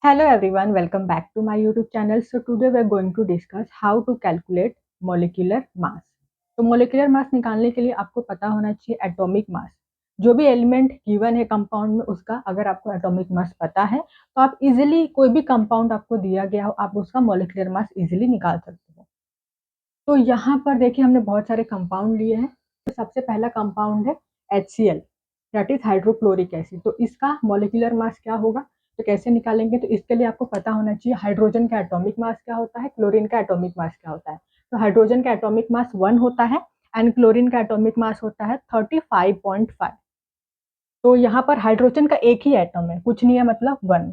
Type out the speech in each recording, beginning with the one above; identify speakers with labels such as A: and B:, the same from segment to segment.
A: Hello everyone, welcome back to my YouTube channel. So today we are going to discuss how to calculate molecular mass. तो molecular mass निकालने के लिए आपको पता होना चाहिए एटॉमिक मास। जो भी एलिमेंट गिवन है कंपाउंड में उसका अगर आपको एटॉमिक मास पता है तो आप इजीली कोई भी कंपाउंड आपको दिया गया हो आप उसका मोलिकुलर मास इजीली निकाल सकते हो। तो यहाँ पर देखिए हमने बहुत सारे कंपाउंड लिए हैं। तो सबसे पहला कंपाउंड है HCl, that is hydrochloric acid. तो इसका मोलिकुलर मास क्या होगा, तो कैसे निकालेंगे, तो इसके लिए आपको पता होना चाहिए हाइड्रोजन का एटॉमिक मास क्या होता है, क्लोरीन का एटॉमिक मास क्या होता है। तो हाइड्रोजन का एटॉमिक मास 1 होता है एंड क्लोरीन का एटॉमिक मास होता है 35.5। तो यहाँ पर हाइड्रोजन का एक ही एटम है, कुछ नहीं है मतलब 1।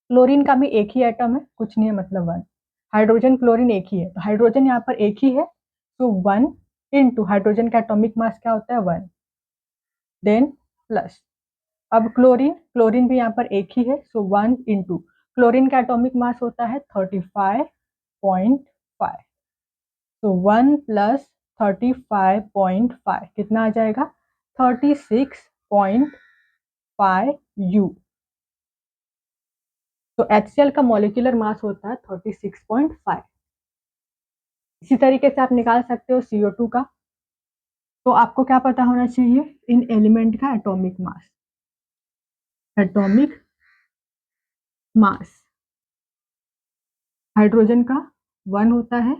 A: क्लोरीन का भी एक ही एटम है, कुछ नहीं है मतलब 1। हाइड्रोजन क्लोरीन एक ही है, तो हाइड्रोजन यहाँ पर एक ही है, तो 1 इंटू हाइड्रोजन का एटॉमिक मास क्या होता है 1, देन प्लस। अब क्लोरीन क्लोरीन भी यहाँ पर एक ही है, सो 1 इंटू क्लोरीन का एटॉमिक मास होता है 35.5, तो 1 प्लस 35.5 कितना आ जाएगा 36.5 U। तो HCl का मॉलिक्यूलर मास होता है 36.5। इसी तरीके से आप निकाल सकते हो CO2 का। तो आपको क्या पता होना चाहिए, इन एलिमेंट का atomic mass. Atomic mass hydrogen का 1 होता है,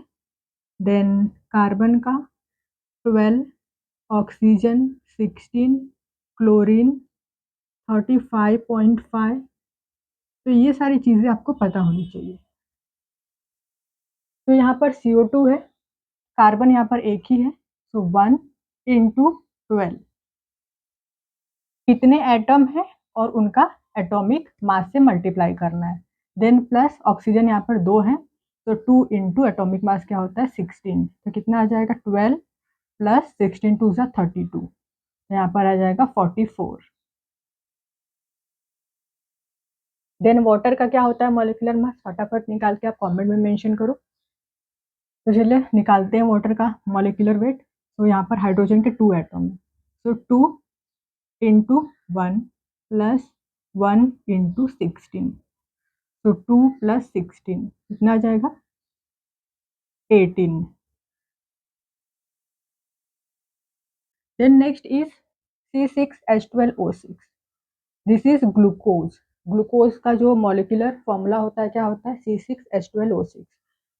A: देन कार्बन का 12, ऑक्सीजन 16, क्लोरीन 35.5। तो ये सारी चीज़ें आपको पता होनी चाहिए। तो यहाँ पर CO2 है, कार्बन यहाँ पर एक ही है, सो 1 इंटू 12 कितने एटम है और उनका एटॉमिक मास से मल्टीप्लाई करना है, देन प्लस ऑक्सीजन यहाँ पर 2 है, तो 2 इंटू एटॉमिक मास क्या होता है 16, तो कितना आ जाएगा 12 प्लस 16 2 सा 32, यहाँ पर आ जाएगा 44। देन वाटर का क्या होता है मॉलिक्यूलर मास, फटाफट निकाल के आप कमेंट में मेंशन करो। तो चलिए निकालते हैं वाटर का मॉलिक्यूलर वेट। तो यहाँ पर हाइड्रोजन के 2 एटम है, तो 2 इंटू 1 प्लस 1 इंटू 16, तो 2 प्लस 16 कितना आ जाएगा 18। Then next is C6H12O6, this is glucose. Glucose का जो मॉलिक्यूलर फॉर्मूला होता है क्या होता है C6H12O6।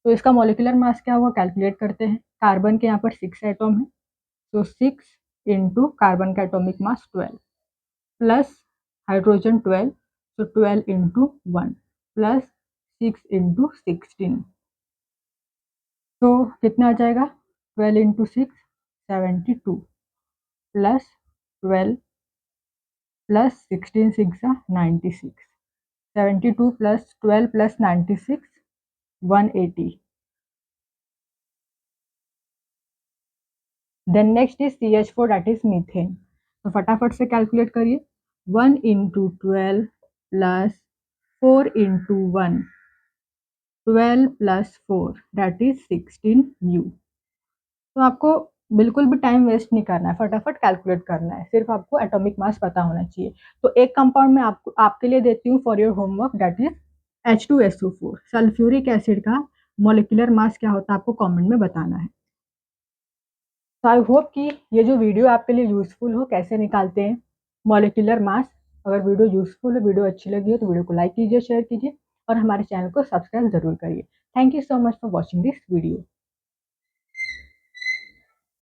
A: तो इसका मॉलिक्यूलर मास क्या होगा कैलकुलेट करते हैं। कार्बन के यहाँ पर 6 एटम है, तो 6 इंटू कार्बन का एटॉमिक मास 12 प्लस हाइड्रोजन 12, तो 12 इंटू 1 प्लस 6 इंटू 16, तो कितना आ जाएगा 12 into 6 72 plus 12 plus 16 6 96, 72 plus 12 plus 96 180। Then next is CH4 that is methane. तो फटाफट से कैलकुलेट करिए, 1 into 12 plus 4 into 1, 12 plus 4 that is 16 U। तो आपको बिल्कुल भी टाइम वेस्ट नहीं करना है, फटाफट कैलकुलेट करना है, सिर्फ आपको एटॉमिक मास पता होना चाहिए। तो एक कंपाउंड में आपको आपके लिए देती हूँ for your homework, that is H2SO4। Sulphuric acid का मॉलिक्यूलर मास क्या होता है आपको कमेंट में बताना है। तो आई होप कि ये जो वीडियो आपके लिए यूजफुल हो, कैसे निकालते हैं मॉलिक्यूलर मास। अगर वीडियो यूजफुल हो, वीडियो अच्छी लगी हो तो वीडियो को लाइक कीजिए, शेयर कीजिए और हमारे चैनल को सब्सक्राइब जरूर करिए। Thank you so much for watching this video.